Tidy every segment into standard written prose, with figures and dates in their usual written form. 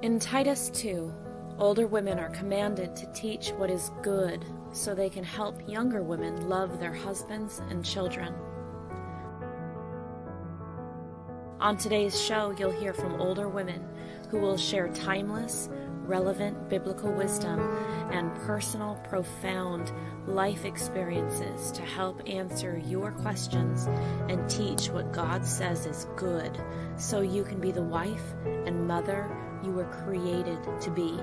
In Titus 2, older women are commanded to teach what is good so they can help younger women love their husbands and children. On today's show, you'll hear from older women who will share timeless, relevant biblical wisdom and personal, profound life experiences to help answer your questions and teach what God says is good so you can be the wife and mother you were created to be.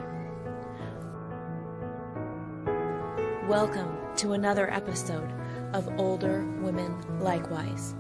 Welcome to another episode of Older Women Likewise.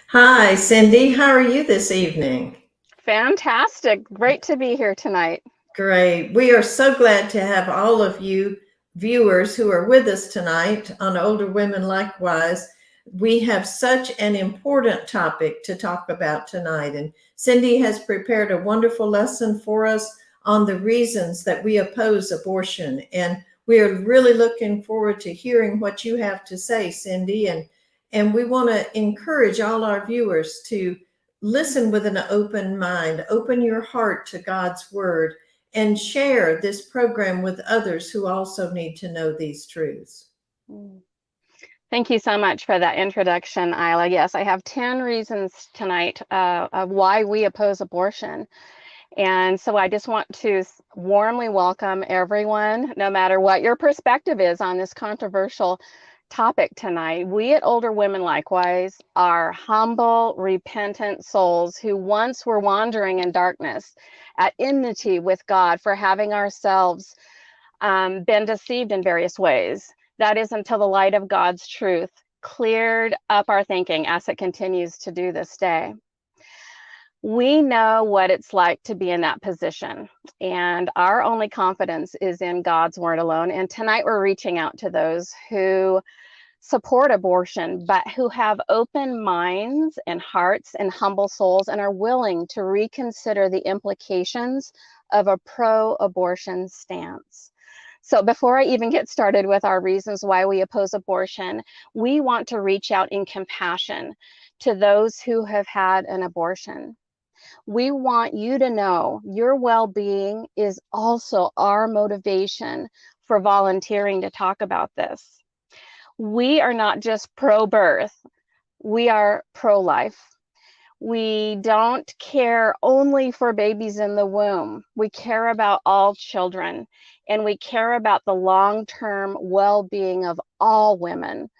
Hi, Cindy. How are you this evening? Fantastic. Great to be here tonight. Great. We are so glad to have all of you viewers who are with us tonight on Older Women Likewise. We have such an important topic to talk about tonight, and Cindy has prepared a wonderful lesson for us on the reasons that we oppose abortion. And we are really looking forward to hearing what you have to say, Cindy. And we want to encourage all our viewers to listen with an open mind, open your heart to God's word, and share this program with others who also need to know these truths. Thank you so much for that introduction, Isla. Yes, I have 10 reasons tonight of why we oppose abortion. And so I just want to warmly welcome everyone, no matter what your perspective is on this controversial topic tonight. We at Older Women Likewise are humble, repentant souls who once were wandering in darkness at enmity with God for having ourselves been deceived in various ways. That is until the light of God's truth cleared up our thinking as it continues to do this day. We know what it's like to be in that position, and our only confidence is in God's word alone. And tonight we're reaching out to those who support abortion, but who have open minds and hearts and humble souls and are willing to reconsider the implications of a pro-abortion stance. So before I even get started with our reasons why we oppose abortion, we want to reach out in compassion to those who have had an abortion. We want you to know your well-being is also our motivation for volunteering to talk about this. We are not just pro-birth, we are pro-life. We don't care only for babies in the womb. We care about all children, and we care about the long-term well-being of all women,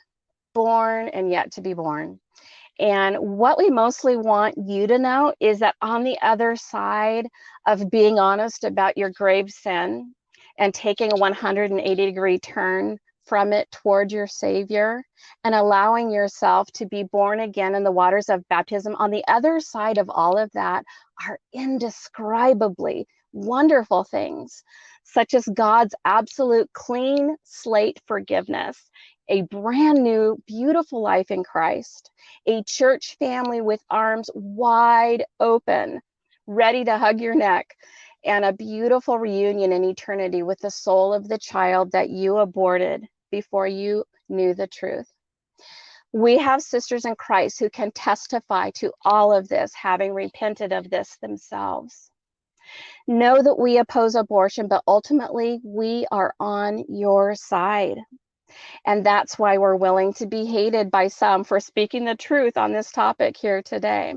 born and yet to be born. And what we mostly want you to know is that on the other side of being honest about your grave sin and taking a 180-degree turn from it toward your Savior and allowing yourself to be born again in the waters of baptism, on the other side of all of that are indescribably wonderful things, such as God's absolute clean slate forgiveness, a brand new, beautiful life in Christ, a church family with arms wide open, ready to hug your neck, and a beautiful reunion in eternity with the soul of the child that you aborted before you knew the truth. We have sisters in Christ who can testify to all of this, having repented of this themselves. Know that we oppose abortion, but ultimately we are on your side. And that's why we're willing to be hated by some for speaking the truth on this topic here today.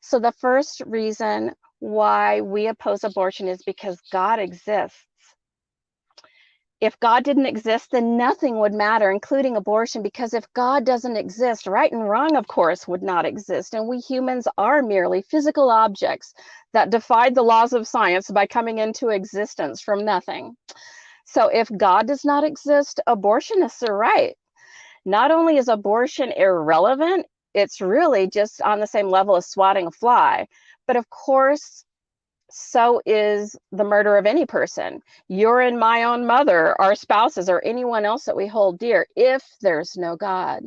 So the first reason why we oppose abortion is because God exists. If God didn't exist, then nothing would matter, including abortion, because if God doesn't exist, right and wrong, of course, would not exist. And we humans are merely physical objects that defied the laws of science by coming into existence from nothing. So if God does not exist, abortionists are right. Not only is abortion irrelevant, it's really just on the same level as swatting a fly. But of course, so is the murder of any person. Your and my own mother, our spouses, or anyone else that we hold dear, if there's no God.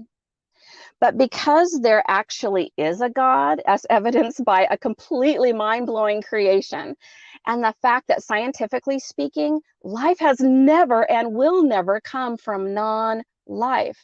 But because there actually is a God, as evidenced by a completely mind-blowing creation, and the fact that scientifically speaking, life has never and will never come from non-life.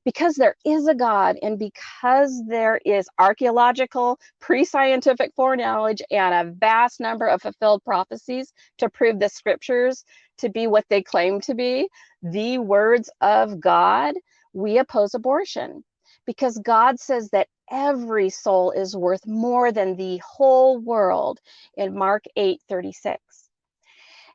Because there is a God, and because there is archaeological, pre-scientific foreknowledge and a vast number of fulfilled prophecies to prove the scriptures to be what they claim to be, the words of God, we oppose abortion. Because God says that every soul is worth more than the whole world in Mark 8:36.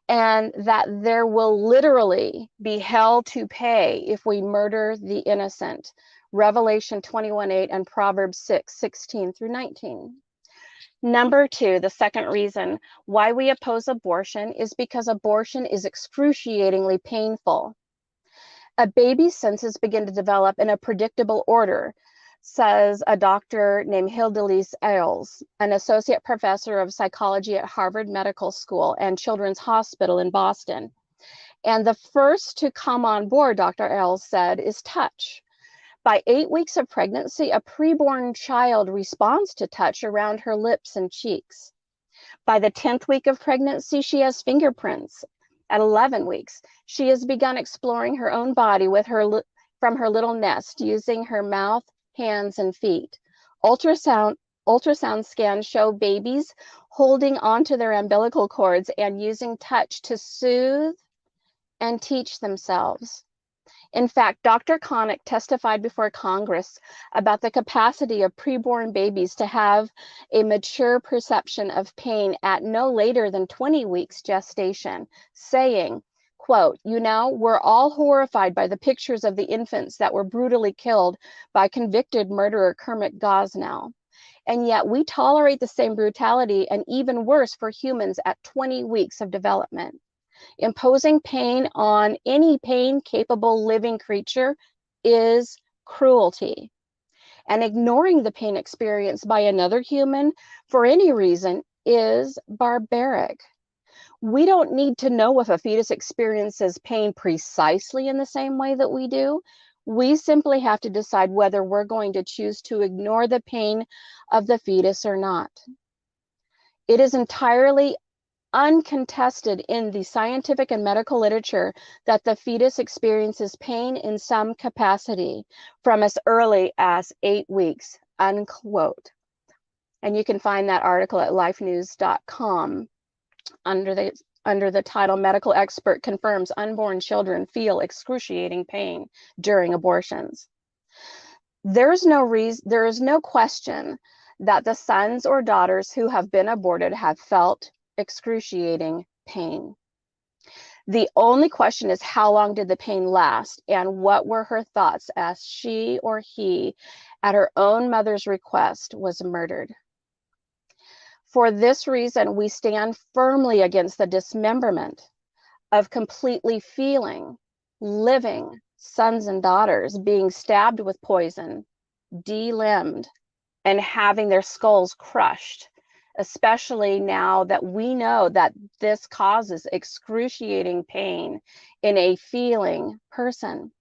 And that there will literally be hell to pay if we murder the innocent. Revelation 21:8 and Proverbs 6:16 through 19. Number two, the second reason why we oppose abortion is because abortion is excruciatingly painful. A baby's senses begin to develop in a predictable order, says a doctor named Hildelise Eils, an associate professor of psychology at Harvard Medical School and Children's Hospital in Boston. And the first to come on board, Dr. Eils said, is touch. By 8 weeks of pregnancy, a preborn child responds to touch around her lips and cheeks. By the 10th week of pregnancy, she has fingerprints. At 11 weeks, she has begun exploring her own body with from her little nest, using her mouth, hands, and feet. Ultrasound scans show babies holding onto their umbilical cords and using touch to soothe and teach themselves. In fact, Dr. Connick testified before Congress about the capacity of preborn babies to have a mature perception of pain at no later than 20 weeks gestation, saying, quote, we're all horrified by the pictures of the infants that were brutally killed by convicted murderer Kermit Gosnell. And yet we tolerate the same brutality and even worse for humans at 20 weeks of development. Imposing pain on any pain-capable living creature is cruelty. And ignoring the pain experienced by another human for any reason is barbaric. We don't need to know if a fetus experiences pain precisely in the same way that we do. We simply have to decide whether we're going to choose to ignore the pain of the fetus or not. It is entirely uncontested in the scientific and medical literature that the fetus experiences pain in some capacity from as early as 8 weeks, unquote. And you can find that article at lifenews.com under the title Medical Expert Confirms Unborn Children Feel Excruciating Pain During Abortions. There is no question that the sons or daughters who have been aborted have felt excruciating pain. The only question is, how long did the pain last, and what were her thoughts as she or he, at her own mother's request, was murdered? For this reason, we stand firmly against the dismemberment of completely feeling, living sons and daughters being stabbed with poison, delimbed, and having their skulls crushed, especially now that we know that this causes excruciating pain in a feeling person.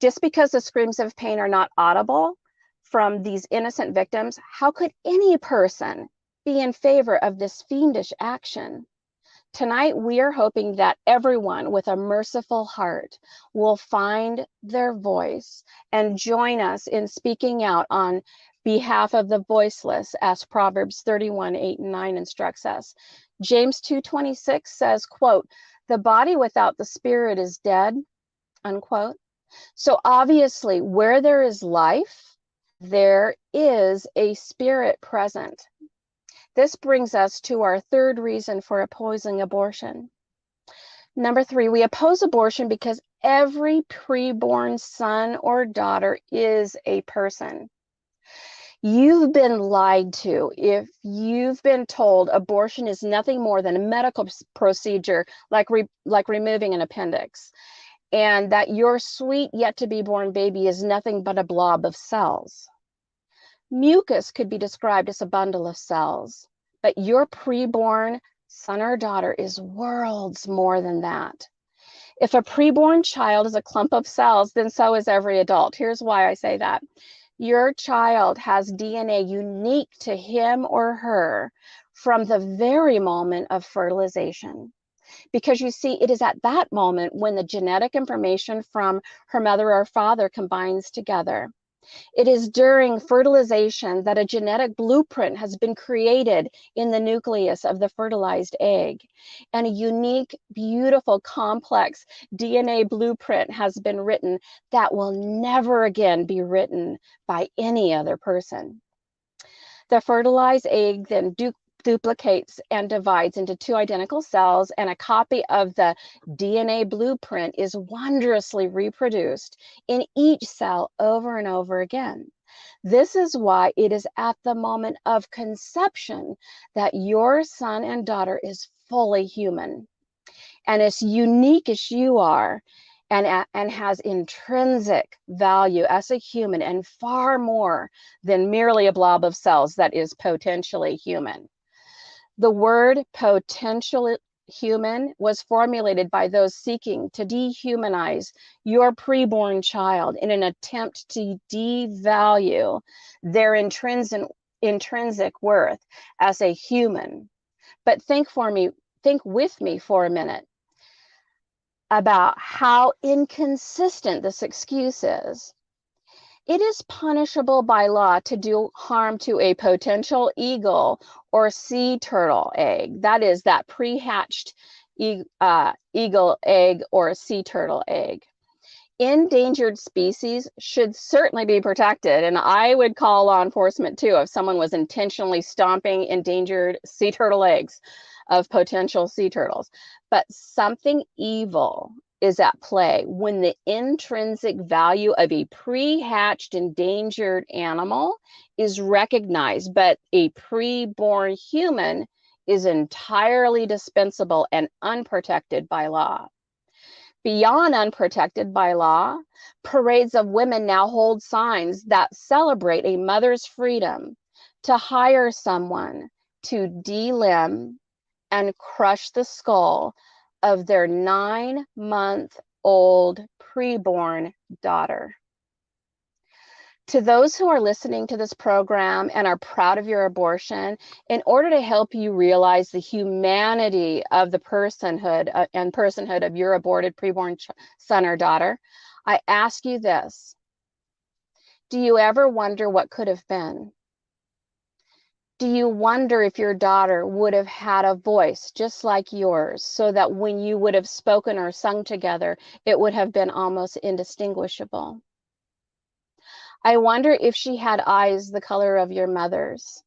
Just because the screams of pain are not audible from these innocent victims, how could any person be in favor of this fiendish action? Tonight, we are hoping that everyone with a merciful heart will find their voice and join us in speaking out on behalf of the voiceless, as Proverbs 31:8-9 instructs us. James 2:26 says, quote, "The body without the spirit is dead," unquote. So obviously, where there is life, there is a spirit present. This brings us to our third reason for opposing abortion. Number three, we oppose abortion because every preborn son or daughter is a person. You've been lied to if you've been told abortion is nothing more than a medical procedure like removing an appendix, and that your sweet yet to be born baby is nothing but a blob of cells. Mucus could be described as a bundle of cells, but your preborn son or daughter is worlds more than that. If a preborn child is a clump of cells, then so is every adult. Here's why I say that. Your child has DNA unique to him or her from the very moment of fertilization. because you see, it is at that moment when the genetic information from her mother or father combines together. It is during fertilization that a genetic blueprint has been created in the nucleus of the fertilized egg, and a unique, beautiful, complex DNA blueprint has been written that will never again be written by any other person. The fertilized egg then duplicates and divides into two identical cells, and a copy of the DNA blueprint is wondrously reproduced in each cell over and over again. This is why it is at the moment of conception that your son and daughter is fully human and as unique as you are, and has intrinsic value as a human, and far more than merely a blob of cells that is potentially human. The word potential human was formulated by those seeking to dehumanize your preborn child in an attempt to devalue their intrinsic worth as a human. But think with me for a minute about how inconsistent this excuse is. It is punishable by law to do harm to a potential eagle or sea turtle egg. That is, that pre-hatched eagle egg or sea turtle egg. Endangered species should certainly be protected, and I would call law enforcement too if someone was intentionally stomping endangered sea turtle eggs of potential sea turtles. But something evil is at play when the intrinsic value of a pre-hatched endangered animal is recognized, but a preborn human is entirely dispensable and unprotected by law. Beyond unprotected by law, parades of women now hold signs that celebrate a mother's freedom to hire someone to delimb and crush the skull of their 9-month-old preborn daughter. To those who are listening to this program and are proud of your abortion, in order to help you realize the humanity of the personhood of your aborted preborn son or daughter, I ask you this: do you ever wonder what could have been? Do you wonder if your daughter would have had a voice just like yours, so that when you would have spoken or sung together, it would have been almost indistinguishable? I wonder if she had eyes the color of your mother's,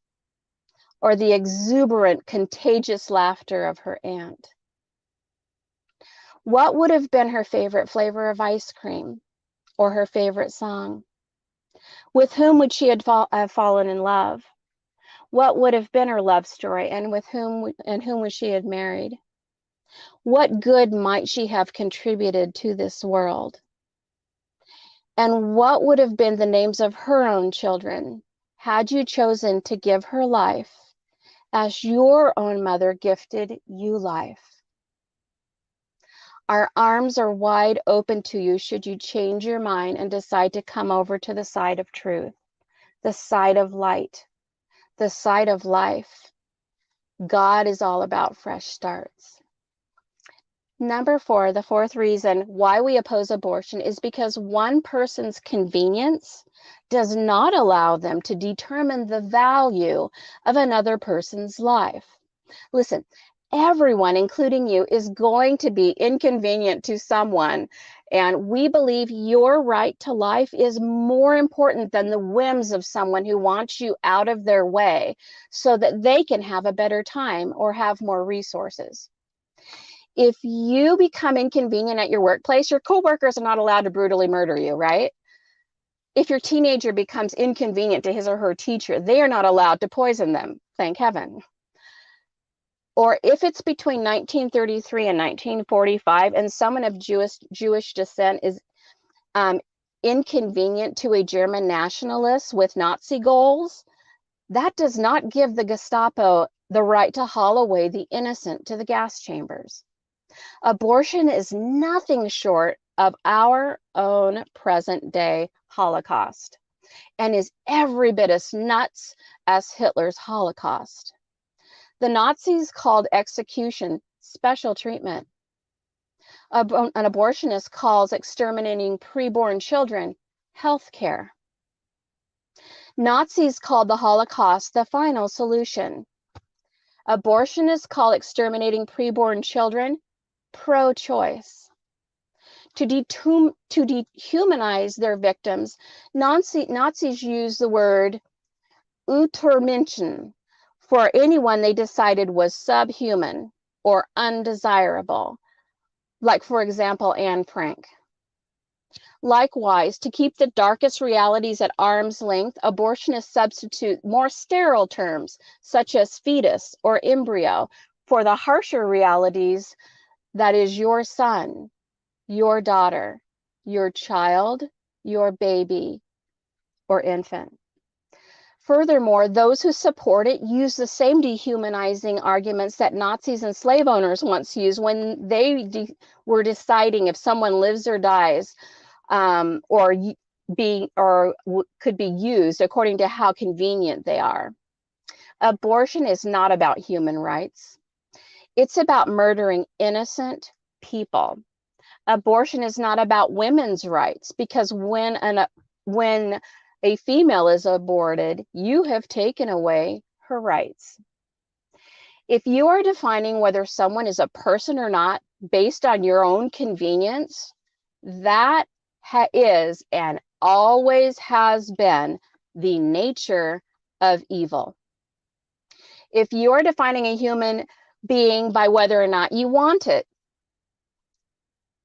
or the exuberant, contagious laughter of her aunt. What would have been her favorite flavor of ice cream, or her favorite song? With whom would she have fallen in love? What would have been her love story, and whom would she have married? What good might she have contributed to this world? And what would have been the names of her own children had you chosen to give her life as your own mother gifted you life? Our arms are wide open to you should you change your mind and decide to come over to the side of truth, the side of light, the side of life. God is all about fresh starts. Number 4, the fourth reason why we oppose abortion is because one person's convenience does not allow them to determine the value of another person's life. Listen, everyone, including you, is going to be inconvenient to someone, and we believe your right to life is more important than the whims of someone who wants you out of their way so that they can have a better time or have more resources. If you become inconvenient at your workplace, your coworkers are not allowed to brutally murder you, right? If your teenager becomes inconvenient to his or her teacher, they are not allowed to poison them, thank heaven. Or if it's between 1933 and 1945 and someone of Jewish descent is inconvenient to a German nationalist with Nazi goals, that does not give the Gestapo the right to haul away the innocent to the gas chambers. Abortion is nothing short of our own present-day Holocaust and is every bit as nuts as Hitler's Holocaust. The Nazis called execution special treatment. An abortionist calls exterminating preborn children health care. Nazis called the Holocaust the final solution. Abortionists call exterminating preborn children pro-choice. To dehumanize their victims, Nazis use the word Untermenschen for anyone they decided was subhuman or undesirable, like, for example, Anne Frank. Likewise, to keep the darkest realities at arm's length, abortionists substitute more sterile terms, such as fetus or embryo, for the harsher realities, that is, your son, your daughter, your child, your baby, or infant. Furthermore, those who support it use the same dehumanizing arguments that Nazis and slave owners once used when they were deciding if someone lives or dies, or could be used according to how convenient they are. Abortion is not about human rights. It's about murdering innocent people. Abortion is not about women's rights, because when a female is aborted, you have taken away her rights. If you are defining whether someone is a person or not based on your own convenience, that is and always has been the nature of evil. If you are defining a human being by whether or not you want it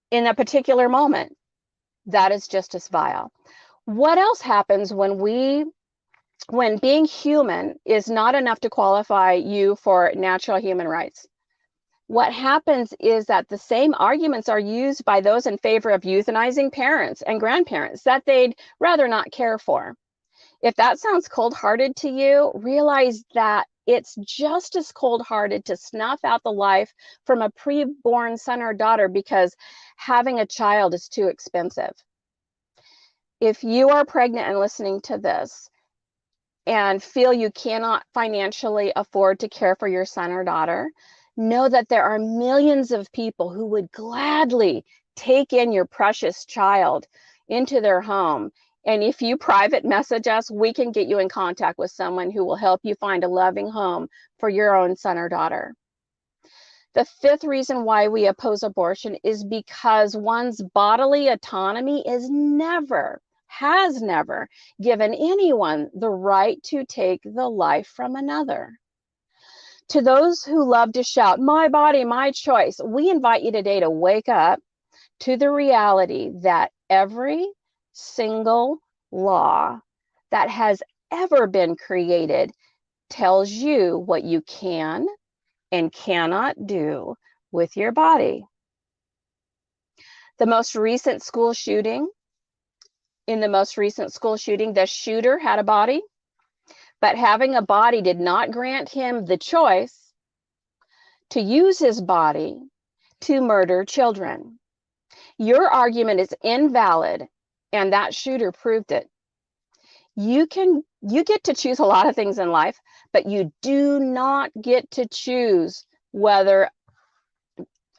in a particular moment, that is just as vile. What else happens when being human is not enough to qualify you for natural human rights? What happens is that the same arguments are used by those in favor of euthanizing parents and grandparents that they'd rather not care for. If that sounds cold-hearted to you, realize that it's just as cold-hearted to snuff out the life from a preborn son or daughter because having a child is too expensive. If you are pregnant and listening to this and feel you cannot financially afford to care for your son or daughter, know that there are millions of people who would gladly take in your precious child into their home. And if you private message us, we can get you in contact with someone who will help you find a loving home for your own son or daughter. The fifth reason why we oppose abortion is because one's bodily autonomy has never given anyone the right to take the life from another. To those who love to shout, "My body, my choice," we invite you today to wake up to the reality that every single law that has ever been created tells you what you can and cannot do with your body. In the most recent school shooting, the shooter had a body, but having a body did not grant him the choice to use his body to murder children. Your argument is invalid, and that shooter proved it. You get to choose a lot of things in life, but you do not get to choose whether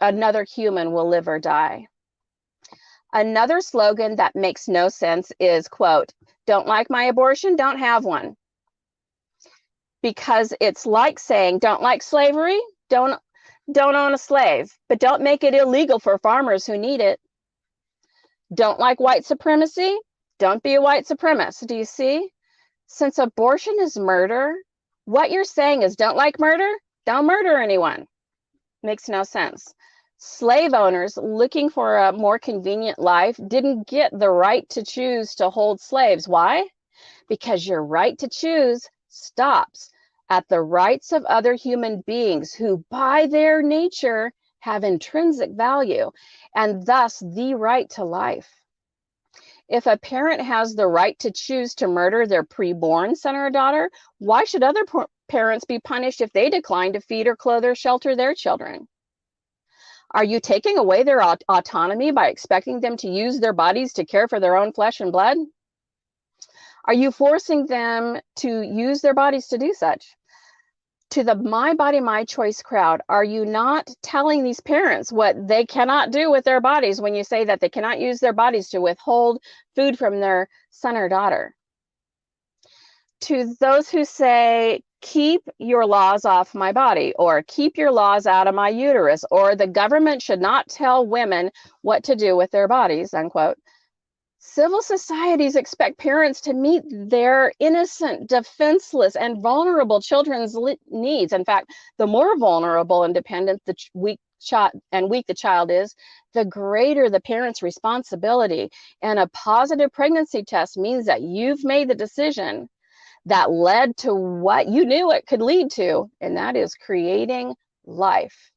another human will live or die. Another slogan that makes no sense is, quote, "Don't like my abortion, don't have one." Because it's like saying, don't like slavery, don't own a slave, but don't make it illegal for farmers who need it. Don't like white supremacy, don't be a white supremacist. Do you see? Since abortion is murder, what you're saying is don't like murder, don't murder anyone. Makes no sense. Slave owners looking for a more convenient life didn't get the right to choose to hold slaves. Why? Because your right to choose stops at the rights of other human beings who, by their nature, have intrinsic value and thus the right to life. If a parent has the right to choose to murder their preborn son or daughter, why should other parents be punished if they decline to feed or clothe or shelter their children? Are you taking away their autonomy by expecting them to use their bodies to care for their own flesh and blood? Are you forcing them to use their bodies to do such? To the My Body, My Choice crowd, are you not telling these parents what they cannot do with their bodies when you say that they cannot use their bodies to withhold food from their son or daughter? To those who say, keep your laws off my body, or keep your laws out of my uterus, or the government should not tell women what to do with their bodies, unquote. Civil societies expect parents to meet their innocent, defenseless, and vulnerable children's needs. In fact, the more vulnerable and dependent the weak the child is, the greater the parent's responsibility. And a positive pregnancy test means that you've made the decision that led to what you knew it could lead to, and that is creating life.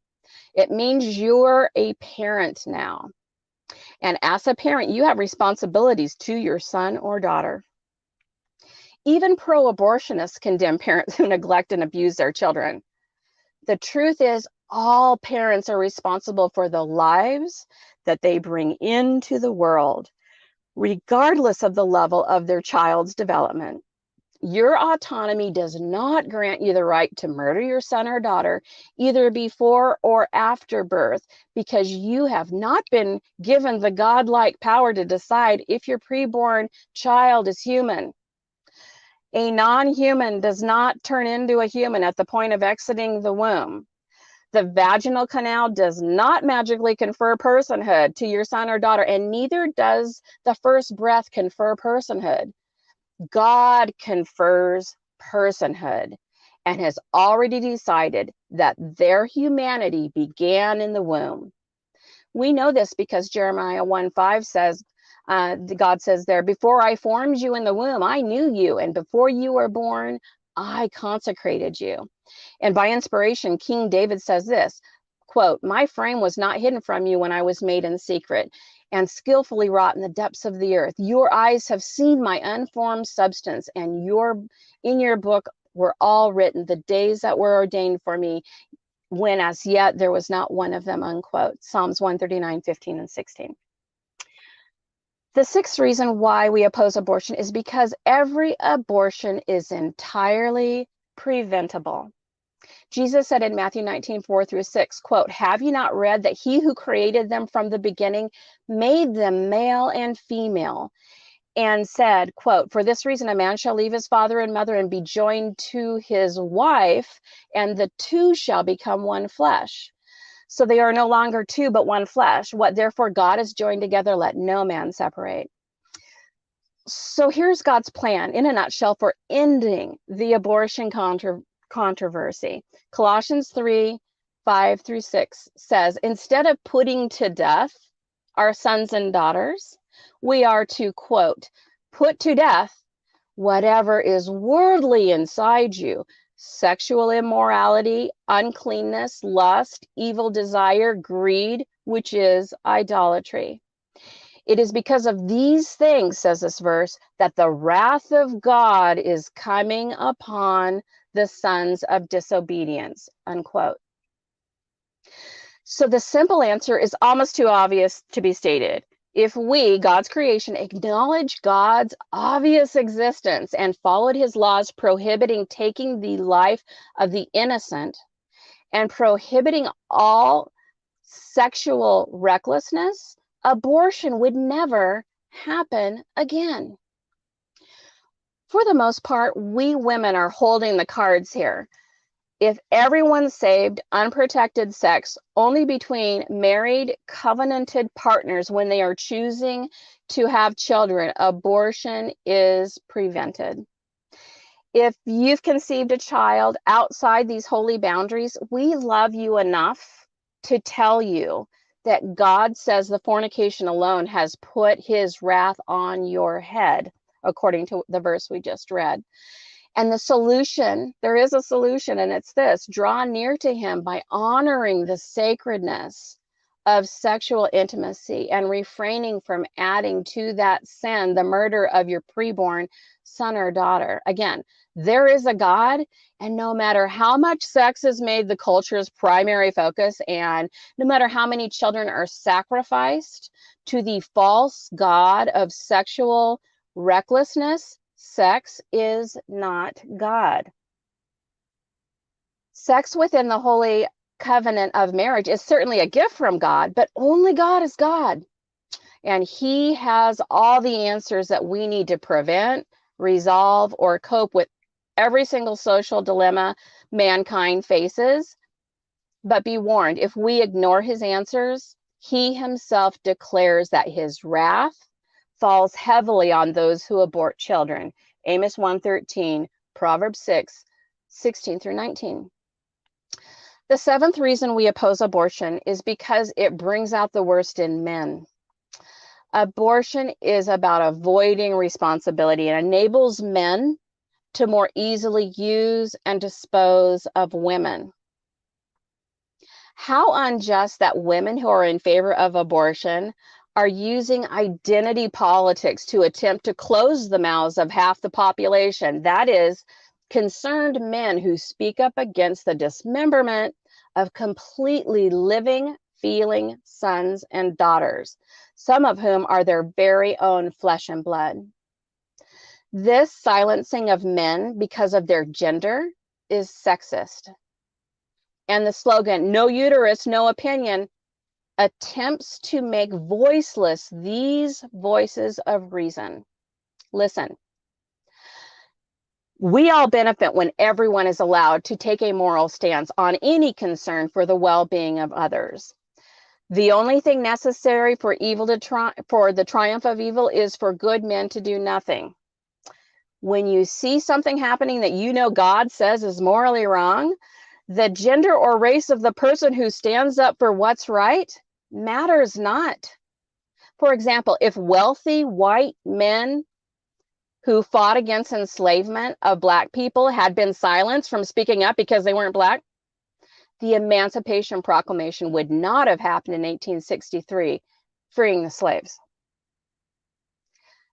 It means you're a parent now. And as a parent, you have responsibilities to your son or daughter. Even pro-abortionists condemn parents who neglect and abuse their children. The truth is, all parents are responsible for the lives that they bring into the world, regardless of the level of their child's development. Your autonomy does not grant you the right to murder your son or daughter, either before or after birth, because you have not been given the godlike power to decide if your preborn child is human. A non-human does not turn into a human at the point of exiting the womb. The vaginal canal does not magically confer personhood to your son or daughter, and neither does the first breath confer personhood. God confers personhood and has already decided that their humanity began in the womb. We know this because Jeremiah 1:5 says, God says there, before I formed you in the womb, I knew you, and before you were born, I consecrated you. And by inspiration, King David says this, quote, my frame was not hidden from you when I was made in secret and skillfully wrought in the depths of the earth. Your eyes have seen my unformed substance, and in your book were all written the days that were ordained for me, when as yet there was not one of them, unquote. Psalms 139:15 and 16. The sixth reason why we oppose abortion is because every abortion is entirely preventable. Jesus said in Matthew 19:4-6, quote, have you not read that he who created them from the beginning made them male and female, and said, quote, for this reason a man shall leave his father and mother and be joined to his wife, and the two shall become one flesh. So they are no longer two, but one flesh. What therefore God has joined together, let no man separate. So here's God's plan in a nutshell for ending the abortion controversy. Colossians 3:5-6 says, instead of putting to death our sons and daughters, we are to, quote, put to death whatever is worldly inside you: sexual immorality, uncleanness, lust, evil desire, greed, which is idolatry. It is because of these things, says this verse, that the wrath of God is coming upon the sons of disobedience, unquote. So the simple answer is almost too obvious to be stated. If we, God's creation, acknowledge God's obvious existence and followed his laws prohibiting taking the life of the innocent and prohibiting all sexual recklessness, abortion would never happen again. For the most part, we women are holding the cards here. If everyone saved unprotected sex only between married, covenanted partners when they are choosing to have children, abortion is prevented. If you've conceived a child outside these holy boundaries, we love you enough to tell you that God says the fornication alone has put his wrath on your head, according to the verse we just read. And the solution, there is a solution, and it's this: draw near to him by honoring the sacredness of sexual intimacy and refraining from adding to that sin the murder of your preborn son or daughter. Again, there is a God, and no matter how much sex is made the culture's primary focus, and no matter how many children are sacrificed to the false god of sexual recklessness, sex is not God. Sex within the holy covenant of marriage is certainly a gift from God, but only God is God. And he has all the answers that we need to prevent, resolve, or cope with every single social dilemma mankind faces. But be warned, if we ignore his answers, he himself declares that his wrath falls heavily on those who abort children. Amos 1:13, Proverbs 6:16 through 19. The seventh reason we oppose abortion is because it brings out the worst in men. Abortion is about avoiding responsibility and enables men to more easily use and dispose of women. How unjust that women who are in favor of abortion are using identity politics to attempt to close the mouths of half the population. That is, concerned men who speak up against the dismemberment of completely living, feeling sons and daughters, some of whom are their very own flesh and blood. This silencing of men because of their gender is sexist. And the slogan, "No uterus, no opinion," attempts to make voiceless these voices of reason. Listen, we all benefit when everyone is allowed to take a moral stance on any concern for the well-being of others. The only thing necessary for the triumph of evil is for good men to do nothing. When you see something happening that you know God says is morally wrong, the gender or race of the person who stands up for what's right matters not. For example, if wealthy white men who fought against enslavement of Black people had been silenced from speaking up because they weren't Black, the Emancipation Proclamation would not have happened in 1863, freeing the slaves.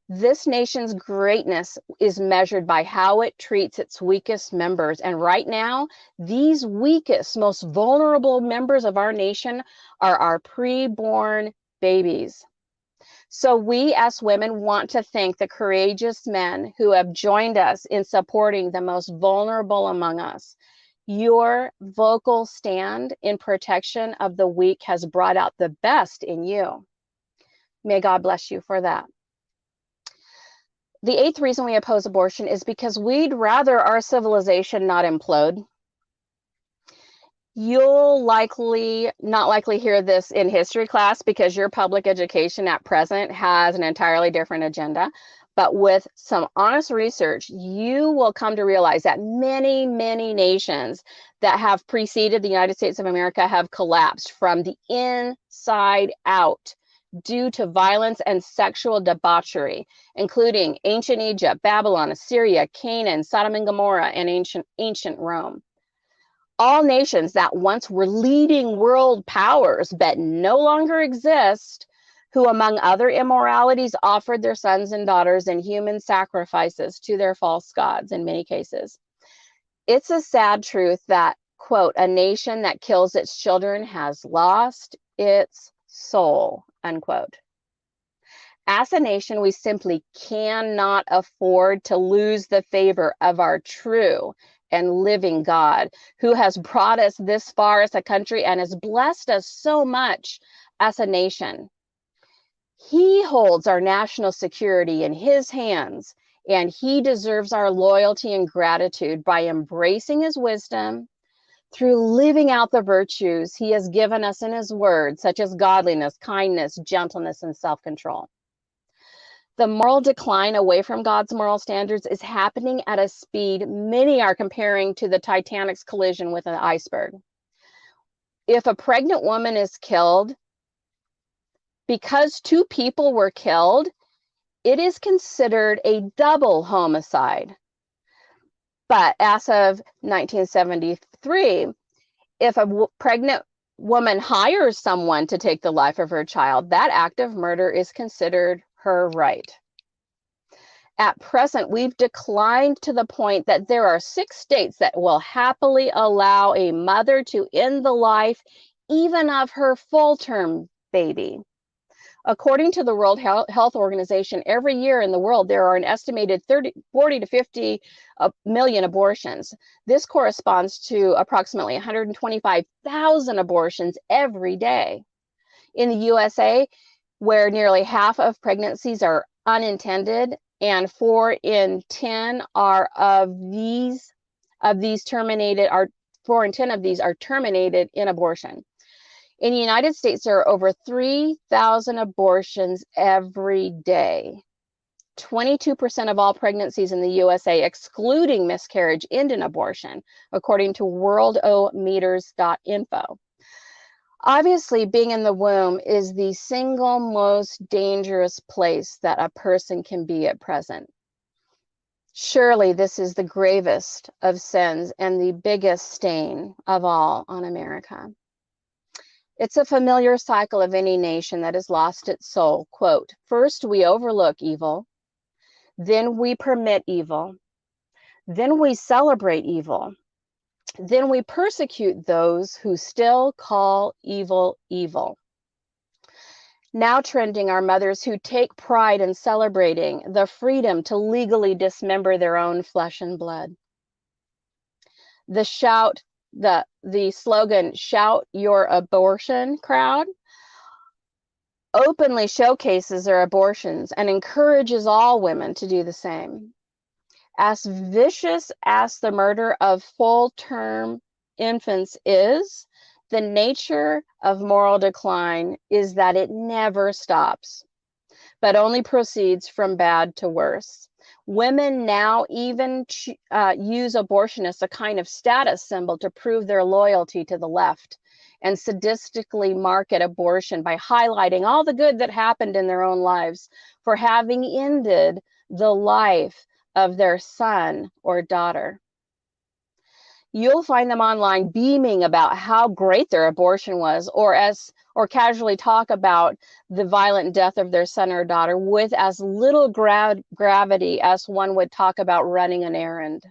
This nation's greatness is measured by how it treats its weakest members. And right now, these weakest, most vulnerable members of our nation are our preborn babies. So we as women want to thank the courageous men who have joined us in supporting the most vulnerable among us. Your vocal stand in protection of the weak has brought out the best in you. May God bless you for that. The eighth reason we oppose abortion is because we'd rather our civilization not implode. You'll not likely hear this in history class because your public education at present has an entirely different agenda. But with some honest research, you will come to realize that many, many nations that have preceded the United States of America have collapsed from the inside out due to violence and sexual debauchery, including ancient Egypt, Babylon, Assyria, Canaan, Sodom and Gomorrah, and ancient Rome. All nations that once were leading world powers but no longer exist, who among other immoralities offered their sons and daughters in human sacrifices to their false gods in many cases. It's a sad truth that, quote, a nation that kills its children has lost its soul, unquote. As a nation, we simply cannot afford to lose the favor of our true and living God, who has brought us this far as a country and has blessed us so much as a nation. He holds our national security in his hands, and he deserves our loyalty and gratitude by embracing his wisdom through living out the virtues he has given us in his word, such as godliness, kindness, gentleness, and self-control. The moral decline away from God's moral standards is happening at a speed many are comparing to the Titanic's collision with an iceberg. If a pregnant woman is killed, because two people were killed, it is considered a double homicide. But as of 1973, if a pregnant woman hires someone to take the life of her child, that act of murder is considered her right. At present, we've declined to the point that there are 6 states that will happily allow a mother to end the life even of her full-term baby. According to the World Health Organization, every year in the world, there are an estimated 40 to 50 million abortions. This corresponds to approximately 125,000 abortions every day. In the USA, where nearly half of pregnancies are unintended and 4 in 10 are terminated, 4 in 10 of these are terminated in abortion. In the United States, there are over 3,000 abortions every day. 22% of all pregnancies in the USA, excluding miscarriage, end in abortion, according to worldometers.info. Obviously, being in the womb is the single most dangerous place that a person can be at present. Surely this is the gravest of sins and the biggest stain of all on America. It's a familiar cycle of any nation that has lost its soul. Quote, first we overlook evil, then we permit evil, then we celebrate evil, then we persecute those who still call evil evil. Now trending are mothers who take pride in celebrating the freedom to legally dismember their own flesh and blood. The slogan, shout your abortion crowd, openly showcases their abortions and encourages all women to do the same. As vicious as the murder of full-term infants is, the nature of moral decline is that it never stops, but only proceeds from bad to worse. Women now even use abortion as a kind of status symbol to prove their loyalty to the left, and sadistically market abortion by highlighting all the good that happened in their own lives for having ended the life of their son or daughter. You'll find them online beaming about how great their abortion was, or casually talk about the violent death of their son or daughter with as little gravity as one would talk about running an errand.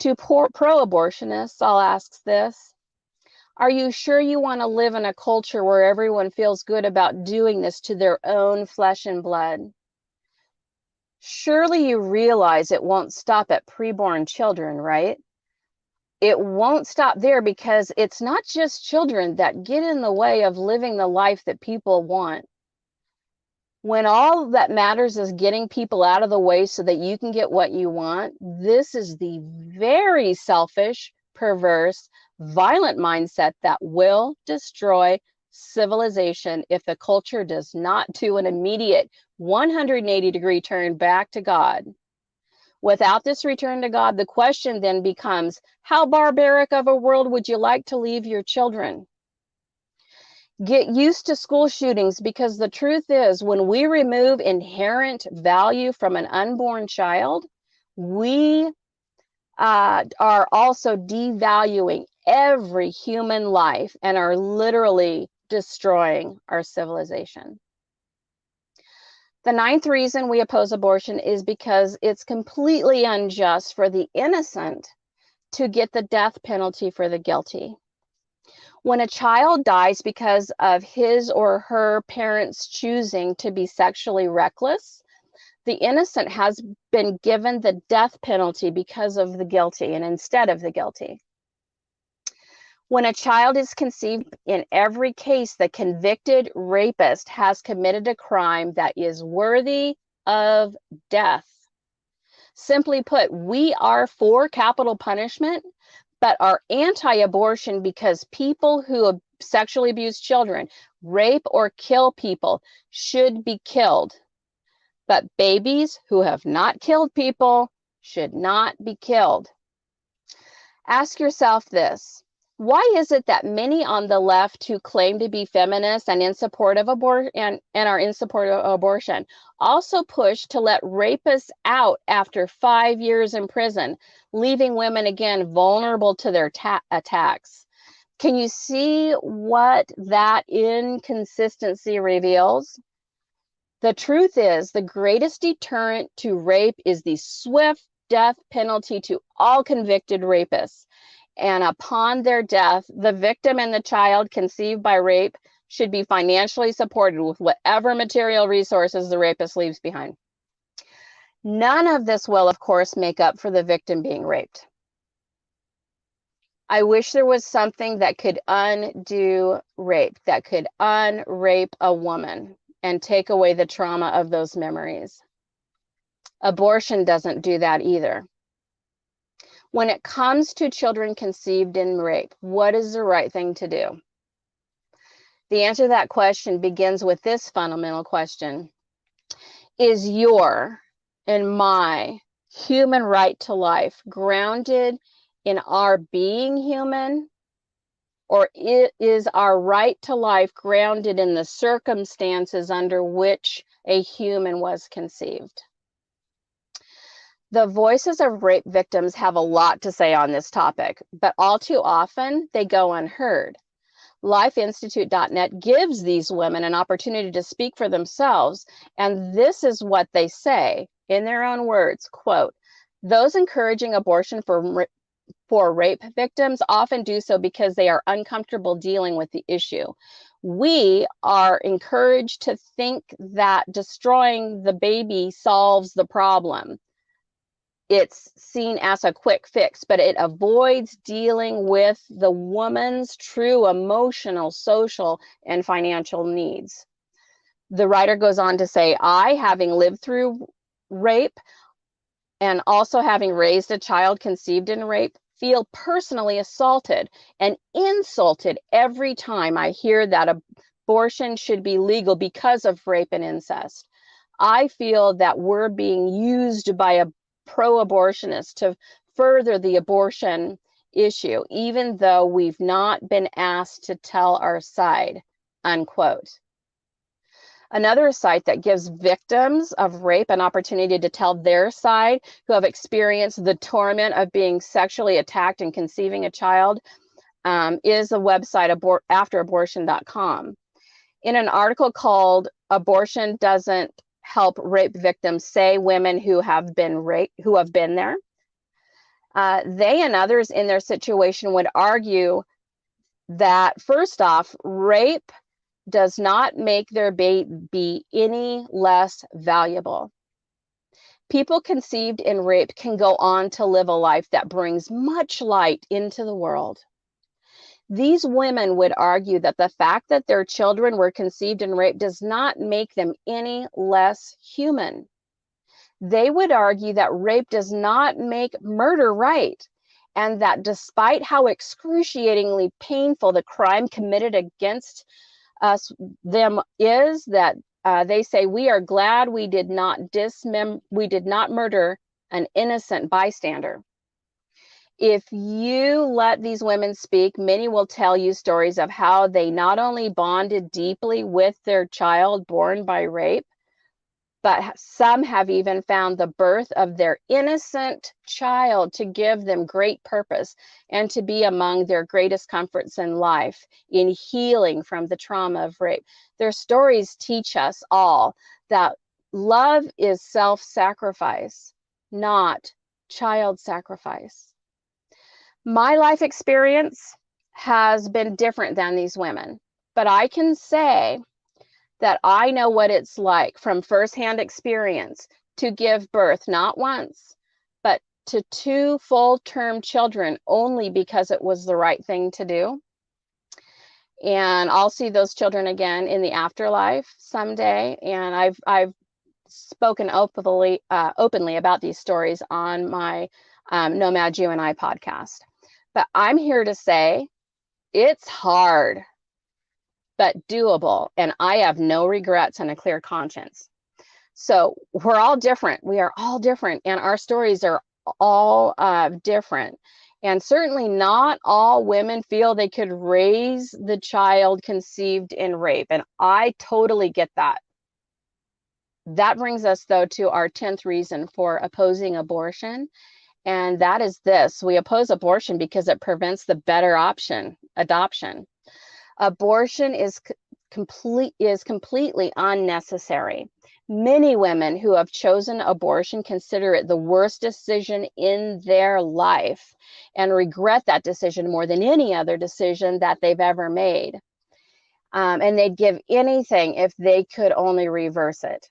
To pro-abortionists, I'll ask this: are you sure you want to live in a culture where everyone feels good about doing this to their own flesh and blood? Surely you realize it won't stop at preborn children, right? It won't stop there, because it's not just children that get in the way of living the life that people want. When all that matters is getting people out of the way so that you can get what you want, this is the very selfish, perverse, violent mindset that will destroy civilization if the culture does not do an immediate 180-degree turn back to God. Without this return to God, the question then becomes, how barbaric of a world would you like to leave your children? Get used to school shootings, because the truth is, when we remove inherent value from an unborn child, we are also devaluing every human life and are literally destroying our civilization. The 9th reason we oppose abortion is because it's completely unjust for the innocent to get the death penalty for the guilty. When a child dies because of his or her parents choosing to be sexually reckless, the innocent has been given the death penalty because of the guilty and instead of the guilty. When a child is conceived, in every case, the convicted rapist has committed a crime that is worthy of death. Simply put, we are for capital punishment, but are anti-abortion because people who sexually abuse children, rape or kill people, should be killed. But babies who have not killed people should not be killed. Ask yourself this: why is it that many on the left who claim to be feminists and in support of abortion and are in support of abortion also push to let rapists out after 5 years in prison, leaving women again vulnerable to their attacks? Can you see what that inconsistency reveals? The truth is, the greatest deterrent to rape is the swift death penalty to all convicted rapists. And upon their death, the victim and the child conceived by rape should be financially supported with whatever material resources the rapist leaves behind. None of this will, of course, make up for the victim being raped. I wish there was something that could undo rape, that could unrape a woman and take away the trauma of those memories. Abortion doesn't do that either. When it comes to children conceived in rape, what is the right thing to do? The answer to that question begins with this fundamental question. Is your and my human right to life grounded in our being human, or is our right to life grounded in the circumstances under which a human was conceived? The voices of rape victims have a lot to say on this topic, but all too often they go unheard. LifeInstitute.net gives these women an opportunity to speak for themselves, and this is what they say in their own words, quote, "Those encouraging abortion for rape victims often do so because they are uncomfortable dealing with the issue. We are encouraged to think that destroying the baby solves the problem. It's seen as a quick fix, but it avoids dealing with the woman's true emotional, social, and financial needs." The writer goes on to say, "I, having lived through rape and also having raised a child conceived in rape, feel personally assaulted and insulted every time I hear that abortion should be legal because of rape and incest. I feel that we're being used by a pro-abortionists to further the abortion issue, even though we've not been asked to tell our side," unquote. Another site that gives victims of rape an opportunity to tell their side, who have experienced the torment of being sexually attacked and conceiving a child, is the website afterabortion.com. In an article called "Abortion Doesn't Help Rape Victims," say women who have been raped, who have been there, they and others in their situation would argue that, first off, rape does not make their baby any less valuable. People conceived in rape can go on to live a life that brings much light into the world. These women would argue that the fact that their children were conceived in rape does not make them any less human. They would argue that rape does not make murder right, and that despite how excruciatingly painful the crime committed against them is, that they say, "We are glad we did not murder an innocent bystander." If you let these women speak, many will tell you stories of how they not only bonded deeply with their child born by rape, but some have even found the birth of their innocent child to give them great purpose and to be among their greatest comforts in life, in healing from the trauma of rape. Their stories teach us all that love is self-sacrifice, not child sacrifice. My life experience has been different than these women, but I can say that I know what it's like from firsthand experience to give birth not once, but to 2 full-term children only because it was the right thing to do. And I'll see those children again in the afterlife someday. And I've spoken openly about these stories on my Nomad You and I podcast. But I'm here to say it's hard, but doable, and I have no regrets and a clear conscience. So we're all different. We are all different, and our stories are all different. And certainly not all women feel they could raise the child conceived in rape, and I totally get that. That brings us, though, to our 10th reason for opposing abortion, and that is this: we oppose abortion because it prevents the better option, adoption. Abortion is completely unnecessary. Many women who have chosen abortion consider it the worst decision in their life and regret that decision more than any other decision that they've ever made. And they'd give anything if they could only reverse it.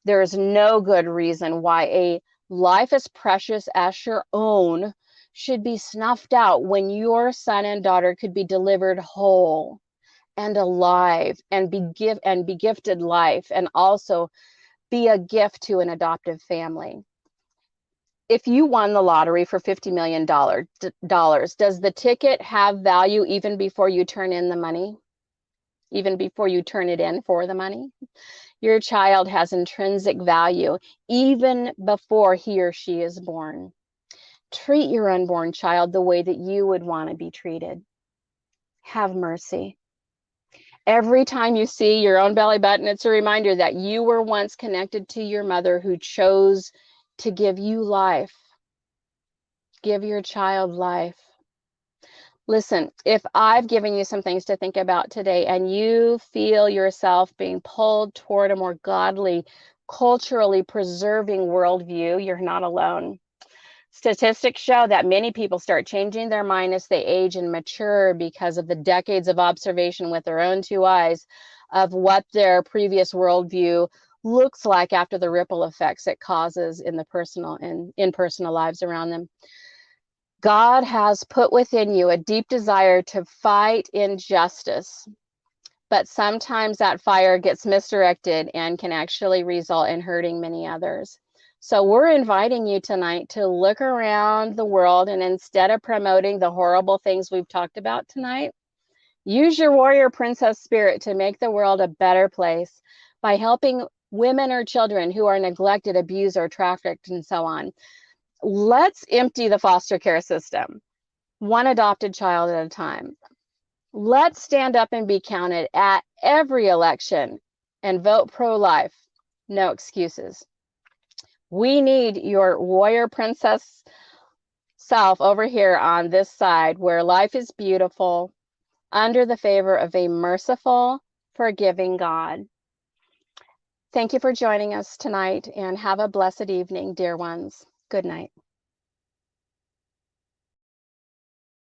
There is no good reason why a life as precious as your own should be snuffed out when your son and daughter could be delivered whole and alive and be gifted life, and also be a gift to an adoptive family. If you won the lottery for $50 million, does the ticket have value even before you turn in the money? Even before you turn it in for the money? Your child has intrinsic value even before he or she is born. Treat your unborn child the way that you would want to be treated. Have mercy. Every time you see your own belly button, it's a reminder that you were once connected to your mother who chose to give you life. Give your child life. Listen, if I've given you some things to think about today and you feel yourself being pulled toward a more godly, culturally preserving worldview, you're not alone. Statistics show that many people start changing their mind as they age and mature because of the decades of observation with their own two eyes of what their previous worldview looks like after the ripple effects it causes in the personal and in personal lives around them. God has put within you a deep desire to fight injustice, but sometimes that fire gets misdirected and can actually result in hurting many others. So we're inviting you tonight to look around the world, and instead of promoting the horrible things we've talked about tonight, use your warrior princess spirit to make the world a better place by helping women or children who are neglected, abused, or trafficked, and so on. Let's empty the foster care system, one adopted child at a time. Let's stand up and be counted at every election and vote pro-life. No excuses. We need your warrior princess self over here on this side where life is beautiful under the favor of a merciful, forgiving God. Thank you for joining us tonight, and have a blessed evening, dear ones. Good night.